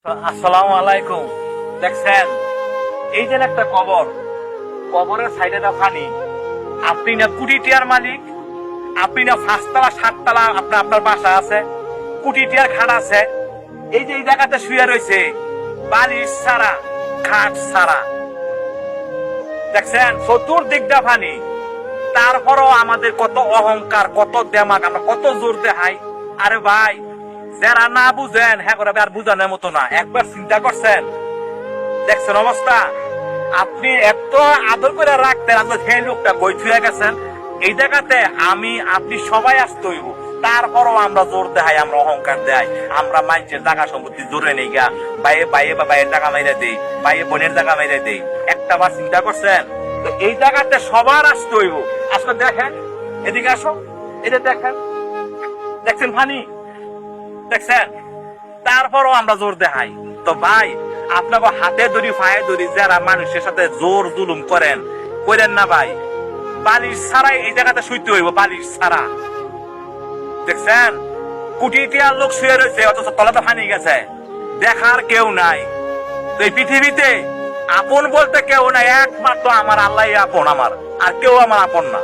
আসসালামু আলাইকুম। দেখছেন এই যে একটা কবর, কবরের সাইডে না পানি। আপনি না কোটি টিয়ার মালিক, আপনি না 5 তলা 7 তলা আপনার বাসা আছে, কোটি টিয়ার খাট আছে। এই যে এই জায়গাতে শুয়ে রয়েছে বালিশ ছাড়া, খাট ছাড়া। দেখছেন চতুর্দিকটা পানি। তারপরও আমাদের কত অহংকার, কত দেমাগ, আমরা কত জোর দেখাই। আরে ভাই, যারা না বুঝেন হ্যাঁ করে আর বুঝানোর মতো না। একবার চিন্তা করছেন, দেখছেন অবস্থা। আপনি এত আদর করে রাখতেন, আপনার সেই লোকটা বই ছুঁয়ে গেছেন। এই জায়গাতে আপনি সবাই আসতে হইব। তারপরও আমরা জোর দেখাই, আমরা অহংকার দেখাই, আমরা মানুষের জায়গা সম্পত্তি জোরে নেই গা। বাইয়ে বাইয়ে বা বাইয়ের জায়গা মাইরা দেই, বাইয়ে বোনের জায়গা মাইরা দেই। একটা বার চিন্তা করছেন? তো এই জায়গাতে সবার আসতে হইব। আসলে দেখেন, এদিকে আসো, এটা দেখেন, দেখছেন ফানি, দেখছেন। তারপরও আমরা জোর দেখাই। তো ভাই, আপনাকে হাতে ধরি পায়ে ধরি যারা মানুষের সাথে জোর জুলুম করেন না ভাই। বালিশ ছাড়াই এই জায়গাতে শুইতে হইব, বালিশ ছাড়া। দেখছেন কোটি টিয়ার লোক শুয়ে রয়েছে, অথচ তলাতে ফানি গেছে, দেখার কেউ নাই। তো এই পৃথিবীতে আপন বলতে কেউ নাই, একমাত্র আমার আল্লাহ আপন, আমার আর কেউ আমার আপন না।